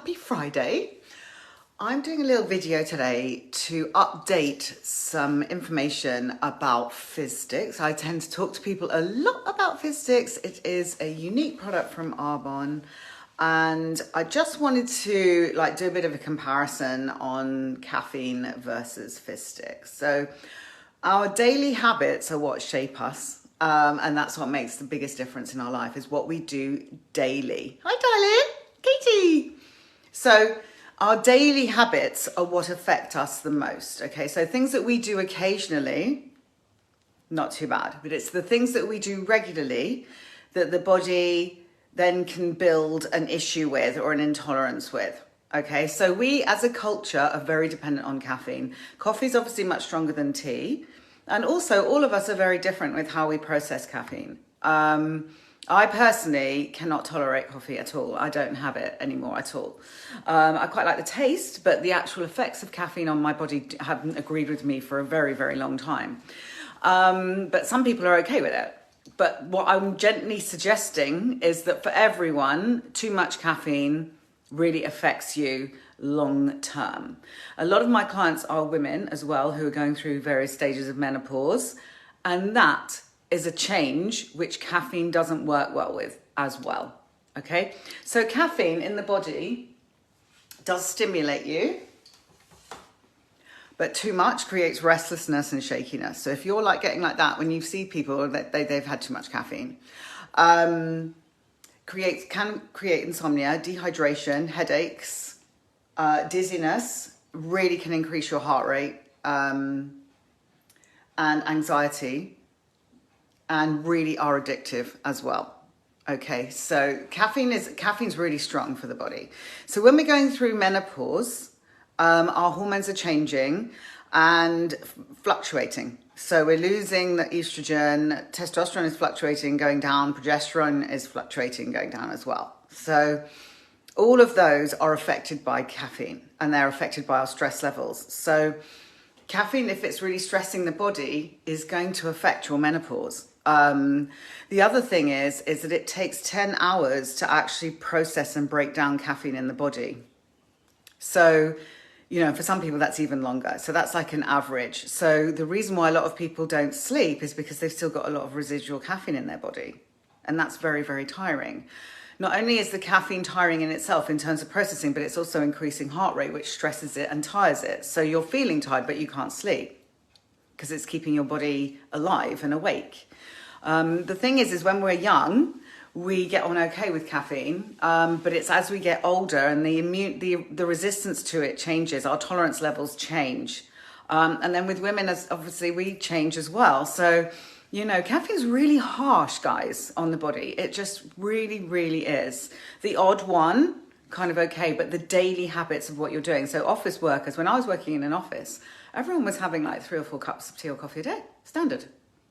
Happy Friday. I'm doing a little video today to update some information about fizz sticks. I tend to talk to people a lot about fizz sticks. It is a unique product from Arbonne, and I just wanted to do a bit of a comparison on caffeine versus fizz sticks. So our daily habits are what shape us, and that's what makes the biggest difference in our life, is what we do daily. Hi darling, Katie. So our daily habits are what affect us the most, okay? So things that we do occasionally, not too bad, but it's the things that we do regularly that the body then can build an issue with or an intolerance with, okay? So we as a culture are very dependent on caffeine. Coffee is obviously much stronger than tea. And also all of us are very different with how we process caffeine. I personally cannot tolerate coffee at all. I don't have it anymore at all. I quite like the taste, but the actual effects of caffeine on my body haven't agreed with me for a very, very long time. But some people are okay with it. But what I'm gently suggesting is that for everyone, too much caffeine really affects you long term. A lot of my clients are women as well who are going through various stages of menopause, and that is a change which caffeine doesn't work well with as well. Okay, so caffeine in the body does stimulate you, but too much creates restlessness and shakiness. So if you're getting like that when you see people that they've had too much caffeine, can create insomnia, dehydration, headaches, dizziness, really can increase your heart rate, and anxiety, and really are addictive as well. Okay, so caffeine's really strong for the body. So when we're going through menopause, our hormones are changing and fluctuating. So we're losing the estrogen, testosterone is fluctuating, going down, progesterone is fluctuating, going down as well. So all of those are affected by caffeine, and they're affected by our stress levels. So caffeine, if it's really stressing the body, is going to affect your menopause. The other thing is that it takes 10 hours to actually process and break down caffeine in the body. So, for some people that's even longer. So that's like an average. So the reason why a lot of people don't sleep is because they've still got a lot of residual caffeine in their body. And that's very, very tiring. Not only is the caffeine tiring in itself in terms of processing, but it's also increasing heart rate, which stresses it and tires it. So you're feeling tired, but you can't sleep because it's keeping your body alive and awake. The thing is when we're young, we get on okay with caffeine, but it's as we get older and the resistance to it changes, our tolerance levels change. And then with women, as obviously we change as well. So, caffeine's really harsh, guys, on the body. It just really, really is. The odd one, kind of okay, but the daily habits of what you're doing. So office workers, when I was working in an office, everyone was having 3 or 4 cups of tea or coffee a day, standard.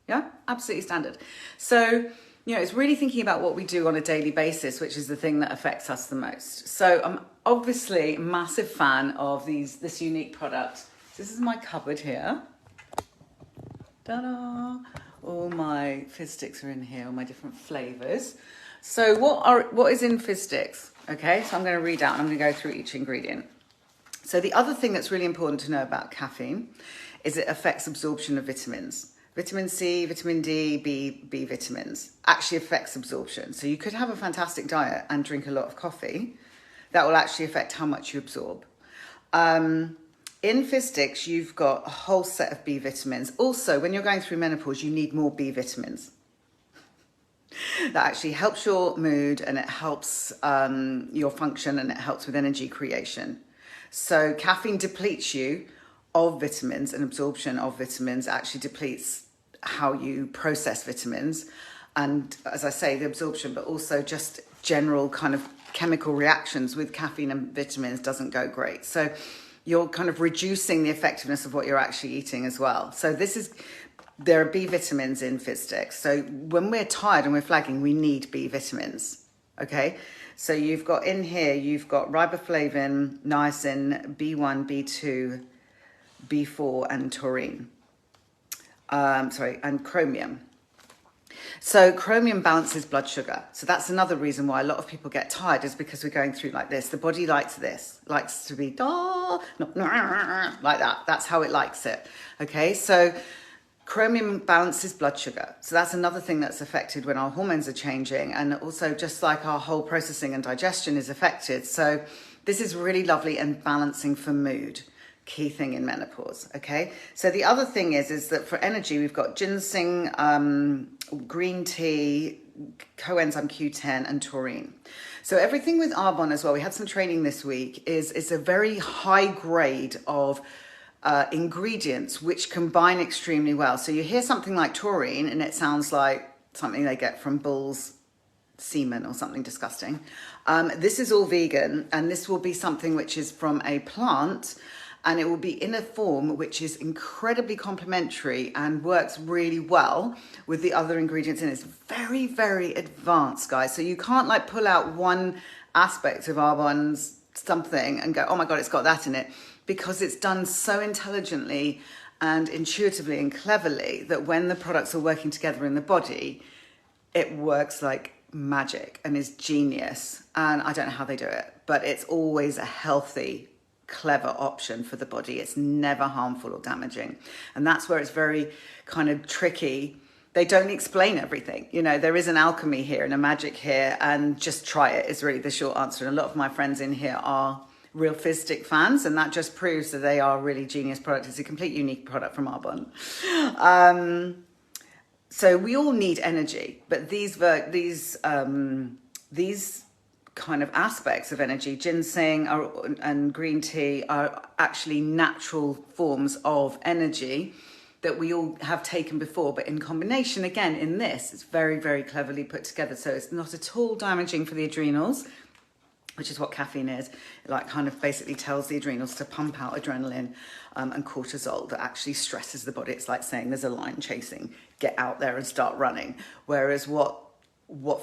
Yeah, absolutely standard. So, it's really thinking about what we do on a daily basis, which is the thing that affects us the most. So I'm obviously a massive fan of this unique product. This is my cupboard here. Ta-da! All my fizz sticks are in here, all my different flavors. So what is in fizz sticks? Okay, so I'm going to read out and I'm going to go through each ingredient. So the other thing that's really important to know about caffeine is it affects absorption of vitamins. Vitamin C, vitamin D, B vitamins actually affects absorption. So you could have a fantastic diet and drink a lot of coffee. That will actually affect how much you absorb. In fizz sticks, you've got a whole set of B vitamins. Also, when you're going through menopause, you need more B vitamins. That actually helps your mood, and it helps your function, and it helps with energy creation. So caffeine depletes you of vitamins, and absorption of vitamins actually depletes how you process vitamins. And as I say, the absorption, but also just general kind of chemical reactions with caffeine and vitamins doesn't go great. So you're kind of reducing the effectiveness of what you're actually eating as well. So there are B vitamins in fizz sticks. So when we're tired and we're flagging, we need B vitamins, okay? So you've got riboflavin, niacin, B1, B2, B4, and taurine. And chromium. So chromium balances blood sugar. So that's another reason why a lot of people get tired, is because we're going through like this. The body likes this, likes to be like that. That's how it likes it. Okay, so chromium balances blood sugar. So that's another thing that's affected when our hormones are changing, and also just like our whole processing and digestion is affected. So this is really lovely and balancing for mood. Key thing in menopause. Okay, so the other thing is that for energy we've got ginseng, green tea, coenzyme Q10 and taurine. So everything with Arbonne as well, we had some training this week, is a very high grade of ingredients which combine extremely well. So you hear something like taurine and it sounds like something they get from bulls' semen or something disgusting. This is all vegan, and this will be something which is from a plant, and it will be in a form which is incredibly complementary and works really well with the other ingredients in it. It's very, very advanced, guys. So you can't like pull out one aspect of Arbonne's something and go, oh my God, it's got that in it, because it's done so intelligently and intuitively and cleverly that when the products are working together in the body, it works like magic and is genius. And I don't know how they do it, but it's always a healthy, clever option for the body. It's never harmful or damaging. And that's where it's very kind of tricky. They don't explain everything. You know, there is an alchemy here and a magic here, and just try it is really the short answer. And a lot of my friends in here are real fizz stick fans, and that just proves that they are really genius product. It's a complete unique product from Arbonne. So we all need energy, but these kind of aspects of energy, ginseng and green tea, are actually natural forms of energy that we all have taken before, but in combination, again, in this, it's very, very cleverly put together. So it's not at all damaging for the adrenals, which is what caffeine is. It like kind of basically tells the adrenals to pump out adrenaline and cortisol that actually stresses the body. It's like saying there's a lion chasing, get out there and start running. Whereas what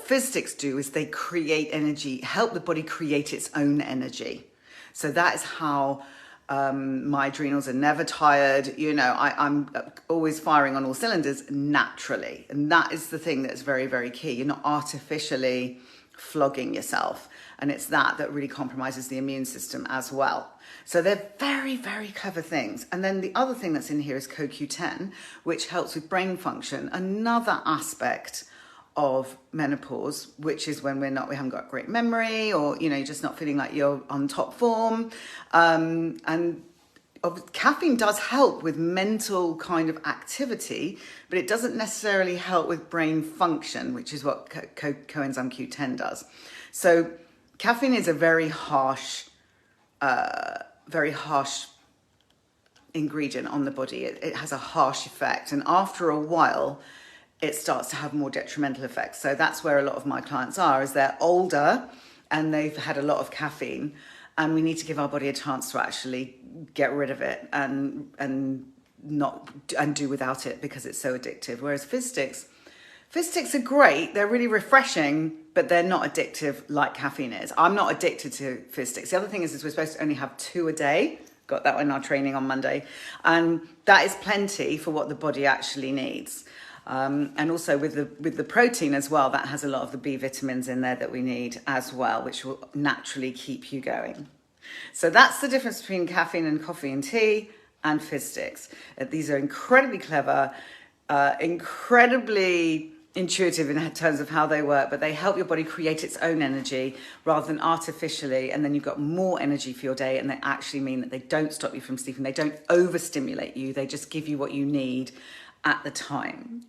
fizz sticks do is they create energy, help the body create its own energy. So that is how my adrenals are never tired. You know, I'm always firing on all cylinders naturally. And that is the thing that's very, very key. You're not artificially flogging yourself. And it's that really compromises the immune system as well. So they're very, very clever things. And then the other thing that's in here is CoQ10, which helps with brain function. Another aspect of menopause, which is when we haven't got great memory, or you know, you're just not feeling like you're on top form. And caffeine does help with mental kind of activity, but it doesn't necessarily help with brain function, which is what coenzyme Q10 does. So caffeine is a very harsh ingredient on the body. It has a harsh effect, and after a while it starts to have more detrimental effects. So that's where a lot of my clients are, is they're older and they've had a lot of caffeine, and we need to give our body a chance to actually get rid of it and do without it, because it's so addictive. Whereas fizz sticks are great, they're really refreshing, but they're not addictive like caffeine is. I'm not addicted to fizz sticks. The other thing is we're supposed to only have 2 a day. Got that in our training on Monday. And that is plenty for what the body actually needs. And also with the protein as well, that has a lot of the B vitamins in there that we need as well, which will naturally keep you going. So that's the difference between caffeine and coffee and tea and fizz sticks. These are incredibly clever, incredibly intuitive in terms of how they work, but they help your body create its own energy rather than artificially, and then you've got more energy for your day, and they actually mean that they don't stop you from sleeping, they don't overstimulate you, they just give you what you need at the time.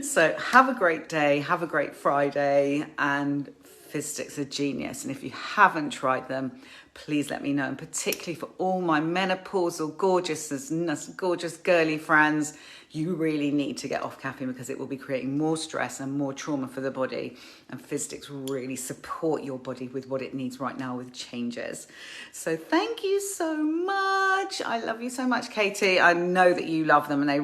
So have a great day, have a great Friday, and fizz sticks are genius. And if you haven't tried them, please let me know. And particularly for all my menopausal gorgeous girly friends, you really need to get off caffeine, because it will be creating more stress and more trauma for the body. And fizz sticks really support your body with what it needs right now with changes. So thank you so much. I love you so much, Katie. I know that you love them, and they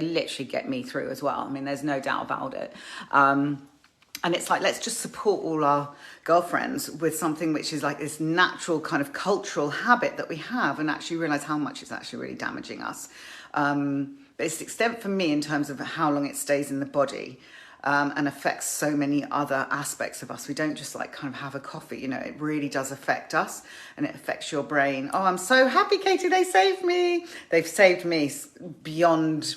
literally get me through as well. I mean, there's no doubt about it. And it's like, let's just support all our girlfriends with something which is like this natural kind of cultural habit that we have, and actually realize how much it's actually really damaging us. But it's the extent for me in terms of how long it stays in the body. and affects so many other aspects of us. We don't just like kind of have a coffee, you know, it really does affect us, and it affects your brain. Oh, I'm so happy, Katie, they saved me. They've saved me beyond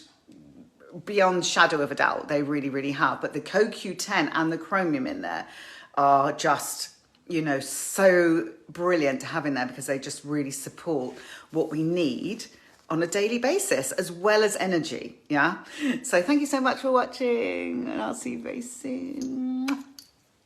shadow of a doubt. They really, really have. But the CoQ10 and the chromium in there are just, you know, so brilliant to have in there, because they just really support what we need on a daily basis, as well as energy. Yeah. So thank you so much for watching, and I'll see you very soon.